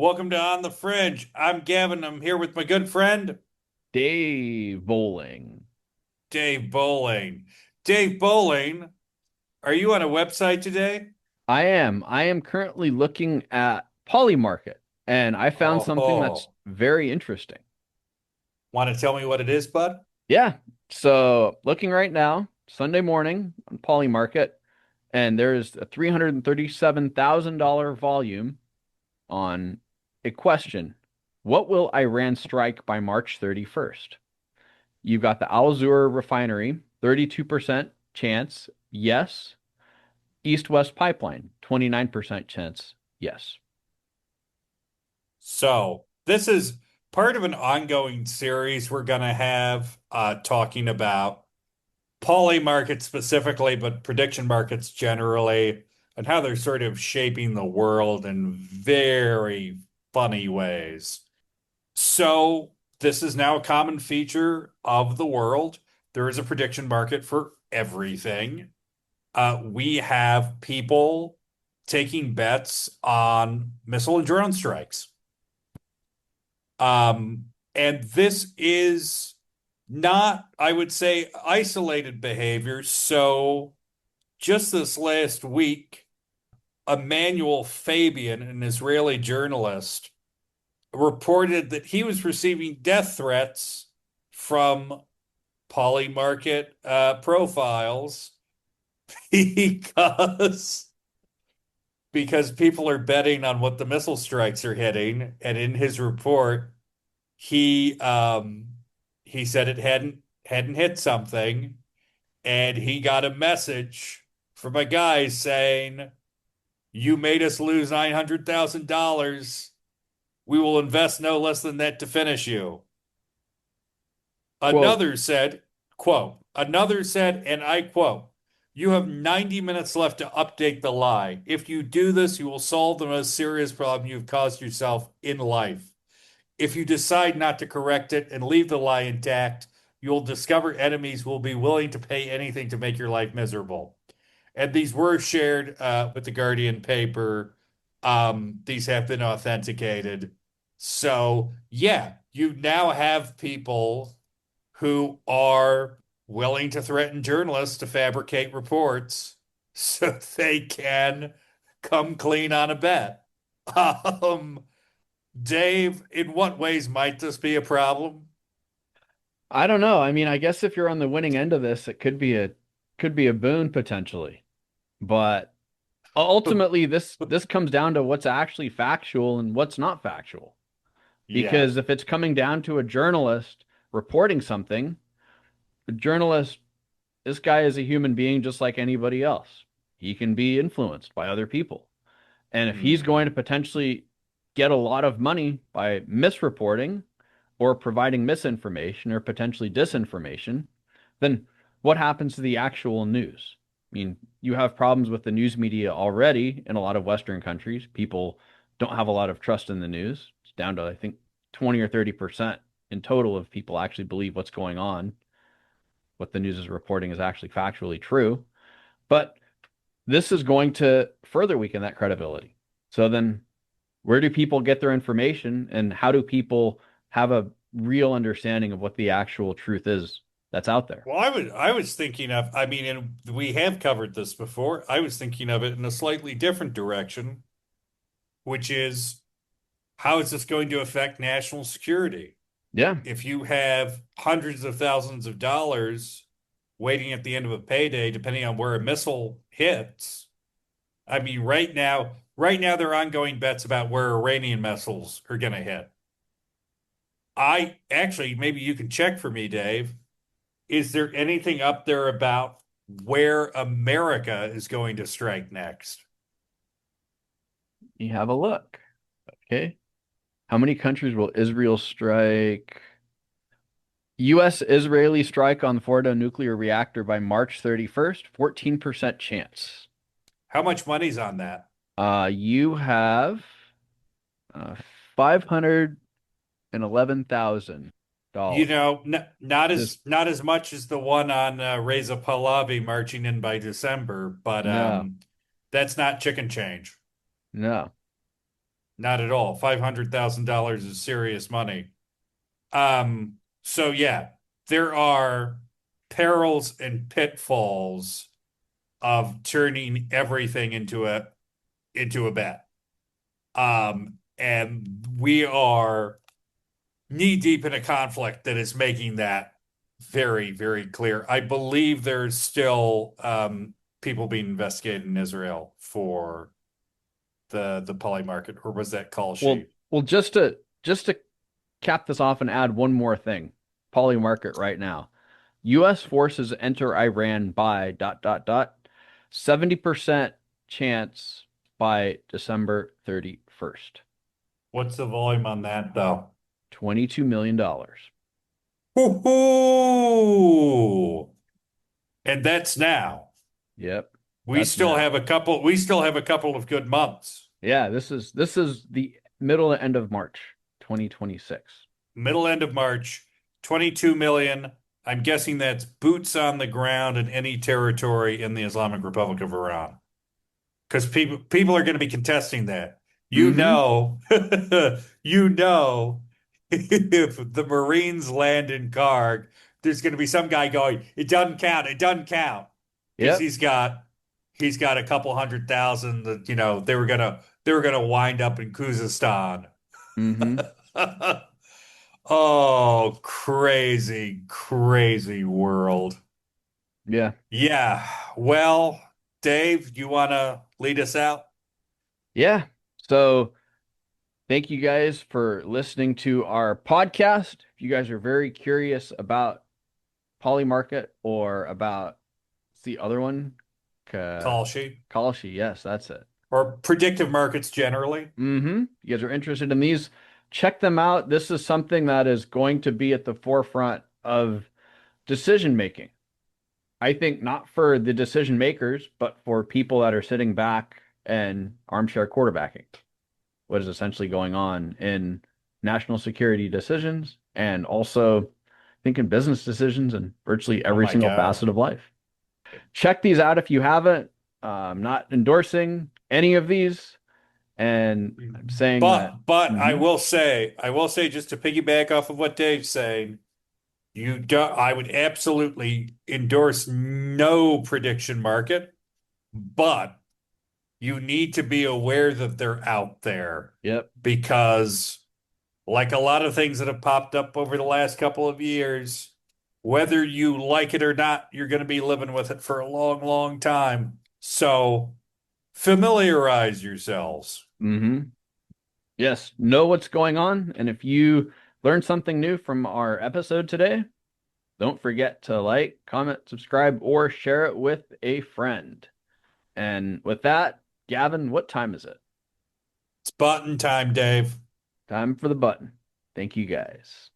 Welcome to On the Fringe. I'm Gavin. I'm here with my good friend, Dave Bowling. Dave Bowling. Dave Bowling, are you on a website today? I am currently looking at Polymarket and I found something that's Oh, very interesting. want to tell me what it is, bud? Yeah. So looking right now, Sunday morning on Polymarket, and there's a $337,000 volume on a question. What will Iran strike by March 31st? You've got the Al Zour refinery, 32% chance, yes. East-West pipeline, 29% chance, yes. So, this is part of an ongoing series we're going to have talking about poly markets specifically, but prediction markets generally, and how they're sort of shaping the world in very funny ways. So this is now a common feature of the world. There is a prediction market for everything. We have people taking bets on missile and drone strikes. And this is not, I would say, isolated behavior. So just this last week, Emmanuel Fabian, an Israeli journalist, reported that he was receiving death threats from Polymarket profiles because because people are betting on what the missile strikes are hitting. And in his report, he he said it hadn't hit something, and he got a message from a guy saying, "You made us lose $900,000. We will invest no less than that to finish you." Quote, Another said, quote, another said, and I quote, "You have 90 minutes left to update the lie. If you do this, you will solve the most serious problem you've caused yourself in life. If you decide not to correct it and leave the lie intact, you'll discover enemies will be willing to pay anything to make your life miserable." And these were shared with the Guardian paper. These have been authenticated. So, yeah, you now have people who are willing to threaten journalists to fabricate reports so they can come clean on a bet. Um, Dave, in what ways might this be a problem? I don't know. I mean, I guess if you're on the winning end of this, it could be a boon potentially. But ultimately this comes down to what's actually factual and what's not factual. Yeah. Because if it's coming down to a journalist reporting something, the journalist, this guy is a human being just like anybody else. He can be influenced by other people. And if he's going to Hmm. potentially get a lot of money by misreporting or providing misinformation or potentially disinformation, then what happens to the actual news? I mean, you have problems with the news media already in a lot of Western countries. People don't have a lot of trust in the news. It's down to, I think, 20 or 30% in total of people actually believe what's going on, what the news is reporting is actually factually true. But this is going to further weaken that credibility. So then where do people get their information and how do people have a real understanding of what the actual truth is that's out there? Well, I was thinking of, I mean, and we have covered this before. I was thinking of it in a slightly different direction, which is, how is this going to affect national security? Yeah. If you have hundreds of thousands of dollars waiting at the end of a payday, depending on where a missile hits. I mean, right now there are ongoing bets about where Iranian missiles are going to hit. I actually, maybe you can check for me, Dave. Is there anything up there about where America is going to strike next? You have a look. Okay. How many countries will Israel strike? U.S. Israeli strike on Fordo nuclear reactor by March 31st, 14% chance. How much money's on that? You have 511,000 dollars. Not Just as much as the one on Reza Pahlavi marching in by December, but no, that's not chicken change. no. Not at all. $500,000 is serious money. So yeah, there are perils and pitfalls of turning everything into a bet. And we are knee deep in a conflict that is making that very, very clear. I believe there's still people being investigated in Israel for the poly market, or was that call Well, sheet? just to cap this off and add one more thing. Poly market right now. U.S. forces enter Iran by dot dot dot 70% chance by December 31st. What's the volume on that though? $22 million. Woohoo! And that's now. Yep, We that's still now. have a couple, we still have a couple of good months. Yeah, this is the middle to end of March 2026. Middle end of March, 22 million. I'm guessing that's boots on the ground in any territory in the Islamic Republic of Iran. Because people are going to be contesting that. You Mm-hmm. know, you know, if the Marines land in Karg, there's going to be some guy going, "It doesn't count. It doesn't count," because Yep. he's got a couple 100,000 that they were gonna wind up in Khuzestan. Mm-hmm. Oh, crazy, crazy world. Yeah. Yeah. Well, Dave, you want to lead us out? Yeah. So thank you guys for listening to our podcast. If you guys are very curious about Polymarket or about the other one, Ka Call sheet Kalashi, yes, that's it. or predictive markets generally. Mm-hmm. You guys are interested in these, check them out. This is something that is going to be at the forefront of decision making. I think not for the decision makers, but for people that are sitting back and armchair quarterbacking what is essentially going on in national security decisions and also I think in business decisions and virtually Oh every my single God. facet of life. Check these out if you haven't. I'm not endorsing any of these, and I'm saying that. But I Mhm. will say, just to piggyback off of what Dave's saying, I would absolutely endorse no prediction market, but you need to be aware that they're out there Yep. because, like a lot of things that have popped up over the last couple of years, whether you like it or not, you're going to be living with it for a long, long time. So familiarize yourselves. hmm Yes. Know what's going on, and if you learned something new from our episode today, don't forget to like, comment, subscribe, or share it with a friend. And with that, Gavin, what time is it? It's button time, Dave. Time for the button. Thank you guys.